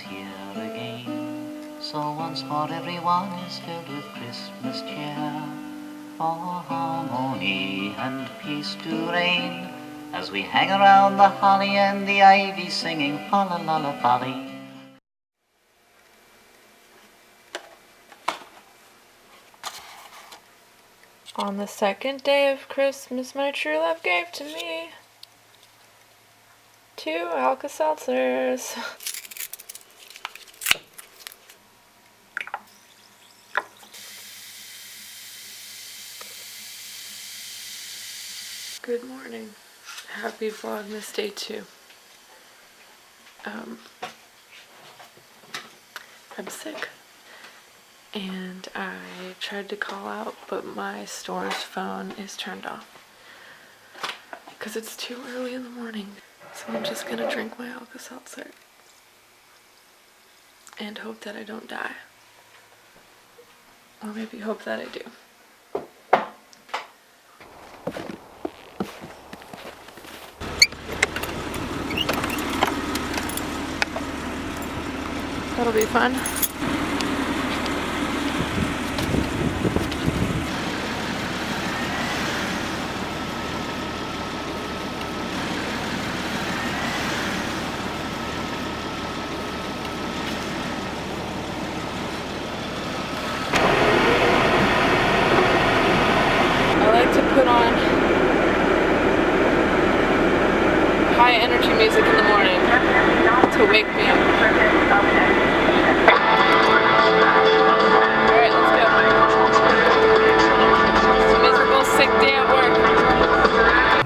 here again. So once more everyone is filled with Christmas cheer. For harmony and peace to reign, as we hang around the holly and the ivy singing fa la la la folly. On the second day of Christmas, my true love gave to me 2 Alka-Seltzers. Good morning. Happy Vlogmas Day 2. I'm sick. And I tried to call out, but my store's phone is turned off because it's too early in the morning. So I'm just gonna drink my Alka-Seltzer and hope that I don't die. Or maybe hope that I do. That'll be fun. Put on high energy music in the morning to wake me up. Alright, let's go. It's a miserable, sick day at work.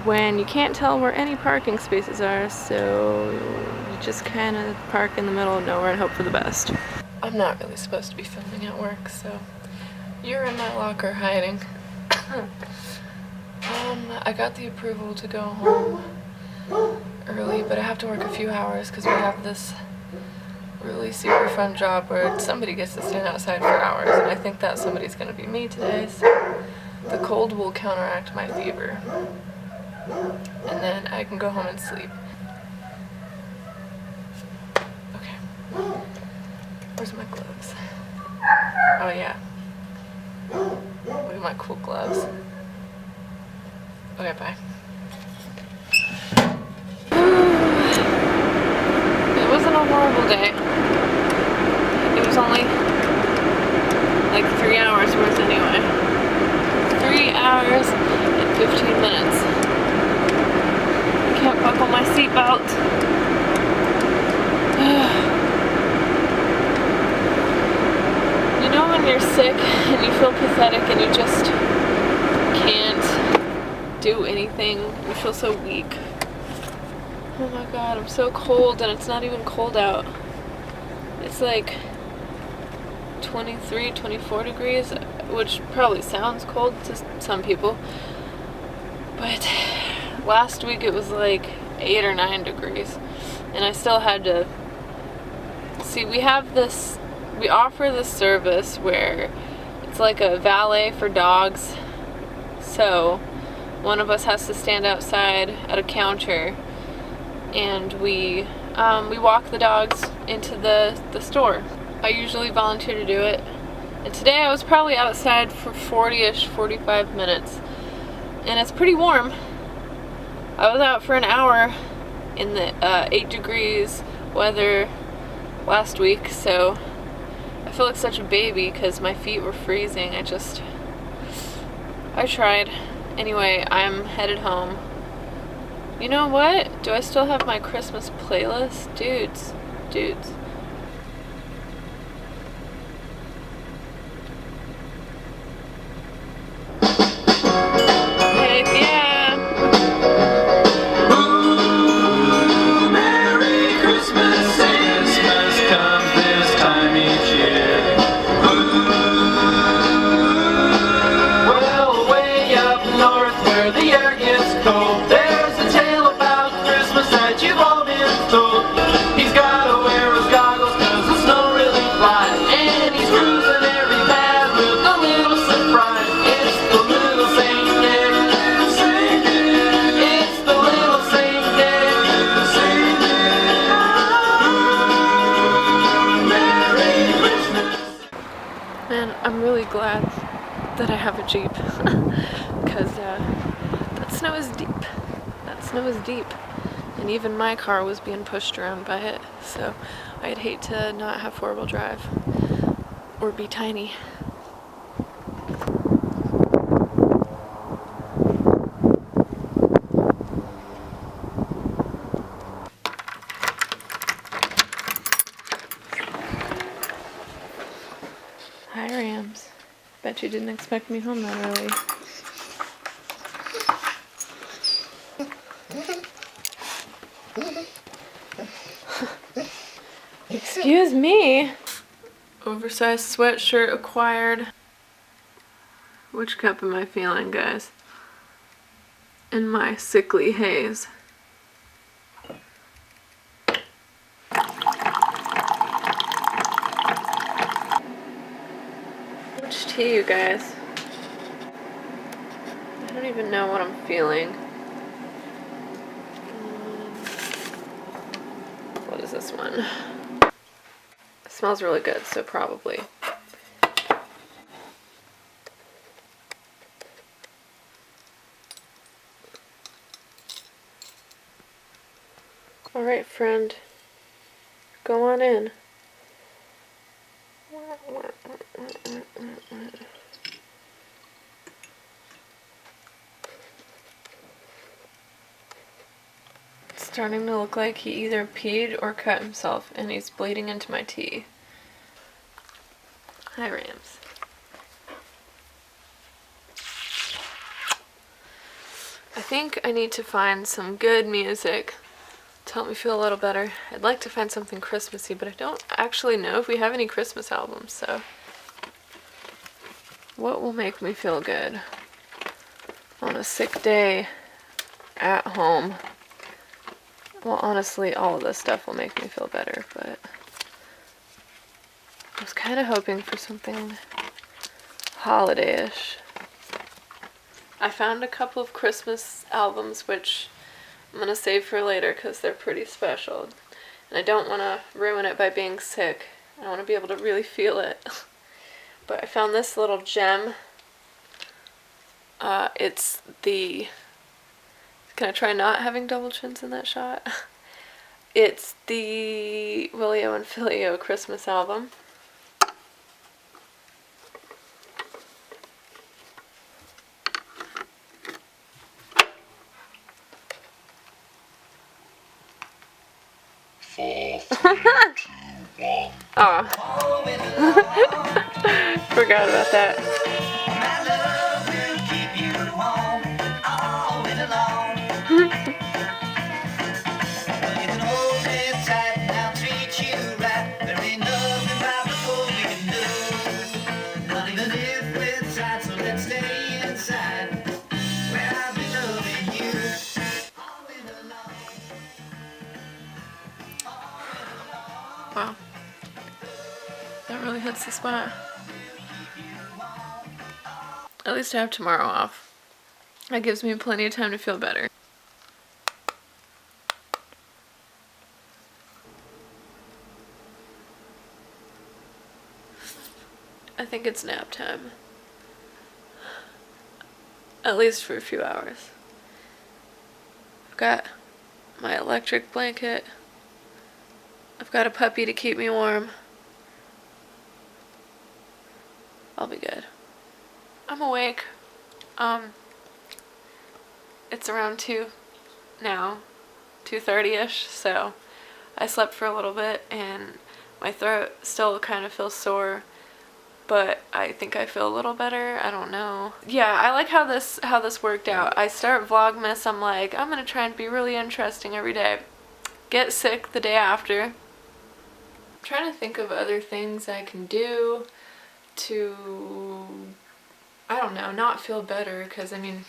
When you can't tell where any parking spaces are, so you just kind of park in the middle of nowhere and hope for the best. I'm not really supposed to be filming at work, so you're in my locker hiding. I got the approval to go home early, but I have to work a few hours because we have this really super fun job where somebody gets to stand outside for hours, and I think that somebody's going to be me today, so the cold will counteract my fever, and then I can go home and sleep. Okay. Where's my gloves? Oh yeah. Look at my cool gloves. Okay, bye. It wasn't a horrible day. It was only like 3 hours worth anyway. 3 hours and 15 minutes. I can't buckle my seatbelt. You know when you're sick and you feel pathetic and you just can't do anything? You feel so weak. Oh my god, I'm so cold, and it's not even cold out. It's like 23, 24 degrees, which probably sounds cold to some people. But last week it was like 8 or 9 degrees. And I still had to... See, we offer this service where it's like a valet for dogs. So one of us has to stand outside at a counter, and we walk the dogs into the store. I usually volunteer to do it, and today I was probably outside for 40-ish, 45 minutes, and it's pretty warm. I was out for an hour in the 8 degrees weather last week, so I feel like such a baby because my feet were freezing. I tried. Anyway, I'm headed home. You know what? Do I still have my Christmas playlist? Dudes. Heck yeah! Ooh, Merry Christmas, Christmas comes this time each year. Ooh, well, way up north where the air gets cold, there's a tale about Christmas that you've all been told. He's got a wear, Jeep because that snow is deep. That snow is deep. And even my car was being pushed around by it. So I'd hate to not have four-wheel drive or be tiny. Hi, Rams. Bet you didn't expect me home that early. Excuse me. Oversized sweatshirt acquired. Which cup am I feeling, guys? In my sickly haze. Which tea, you guys? I don't even know what I'm feeling. What is this one? It smells really good, so probably. Alright, friend. Go on in. It's starting to look like he either peed or cut himself, and he's bleeding into my tea. Hi, Rams. I think I need to find some good music to help me feel a little better. I'd like to find something Christmassy, but I don't actually know if we have any Christmas albums, so what will make me feel good on a sick day at home? Well, honestly, all of this stuff will make me feel better, but I was kind of hoping for something holiday-ish. I found a couple of Christmas albums, which I'm going to save for later because they're pretty special. And I don't want to ruin it by being sick. I want to be able to really feel it. But I found this little gem. It's the... Can I try not having double chins in that shot? It's the Willio and Filio Christmas album. Oh. Forgot about that. Wow. That really hits the spot. At least I have tomorrow off. That gives me plenty of time to feel better. I think it's nap time. At least for a few hours. I've got my electric blanket. I've got a puppy to keep me warm. I'll be good. I'm awake. It's around 2 now, 2:30ish, so I slept for a little bit and my throat still kind of feels sore, but I think I feel a little better. I don't know. Yeah, I like how this worked out. I start Vlogmas, I'm like, I'm gonna try and be really interesting every day. Get sick the day after. I'm trying to think of other things I can do to, I don't know, not feel better, because I mean,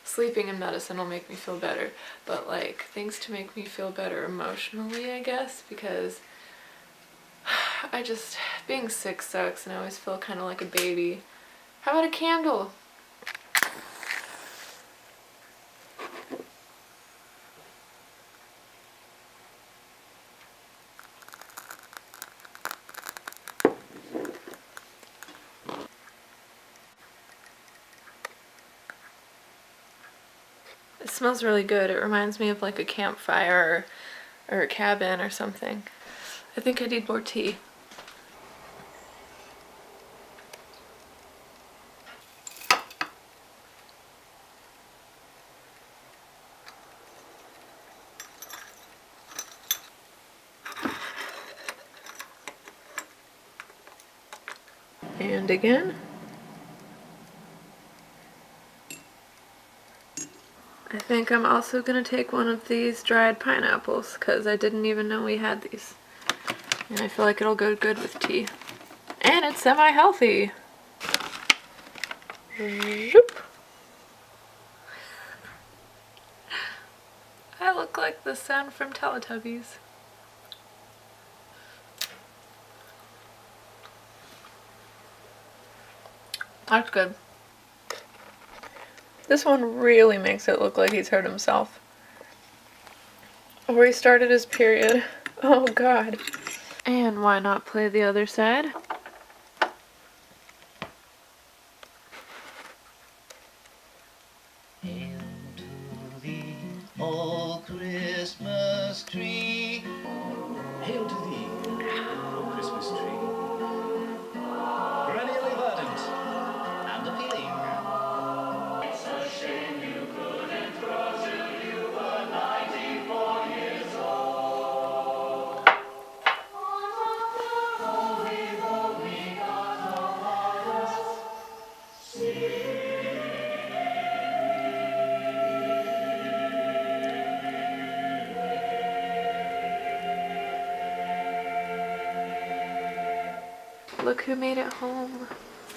sleeping and medicine will make me feel better, but like things to make me feel better emotionally, I guess, because being sick sucks and I always feel kind of like a baby. How about a candle? It smells really good. It reminds me of like a campfire or a cabin or something. I think I need more tea. And again. I think I'm also going to take one of these dried pineapples because I didn't even know we had these. And I feel like it'll go good with tea. And it's semi-healthy. Zoop. I look like the son from Teletubbies. That's good. This one really makes it look like he's hurt himself. Or he started his period. Oh god. And why not play the other side? Hail to thee, O Christmas tree. Hail to thee, O Christmas tree. Perennially verdant And appealing. Look who made it home.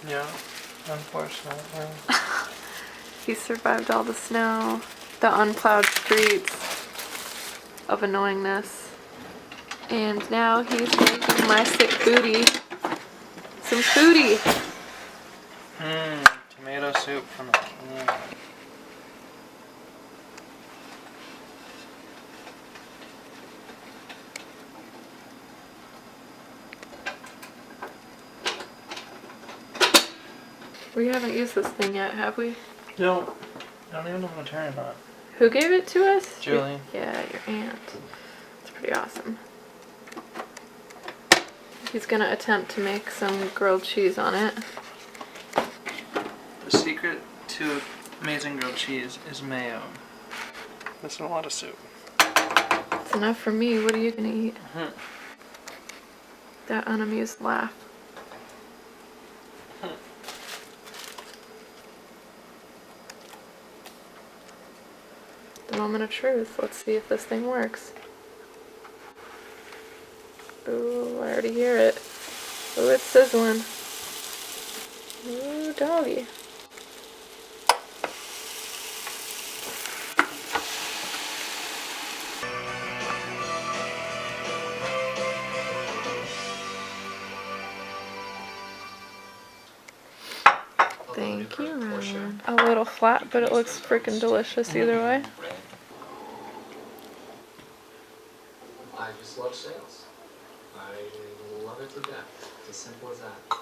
Yeah, unfortunately. He survived all the snow, the unplowed streets of annoyingness. And now he's making my sick booty some foodie. Tomato soup from a can. We haven't used this thing yet, have we? No, I don't even know how to turn it on. Who gave it to us? Julie. Yeah, your aunt. It's pretty awesome. He's gonna attempt to make some grilled cheese on it. The secret to amazing grilled cheese is mayo. That's a lot of soup. It's enough for me. What are you gonna eat? That unamused laugh. The moment of truth. Let's see if this thing works. Ooh, I already hear it. Ooh, it's sizzling. Ooh, doggy. Thank you, Ryan. A little flat, but it looks freaking delicious either way. I just love sales. I love it to death. It's as simple as that.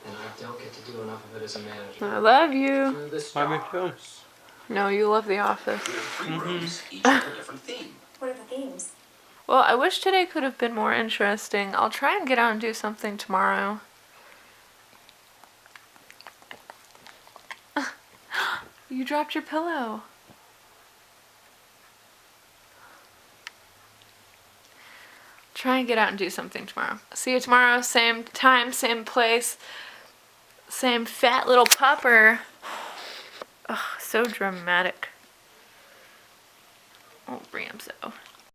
And I don't get to do enough of it as a manager. I love you. Through this Why me job, too? No, you love The Office. three rooms, each with a different theme. What are the themes? Well, I wish today could have been more interesting. I'll try and get out and do something tomorrow. You dropped your pillow. Try and get out and do something tomorrow. See you tomorrow, same time, same place, same fat little pupper. Ugh, so dramatic. Oh, Ramso.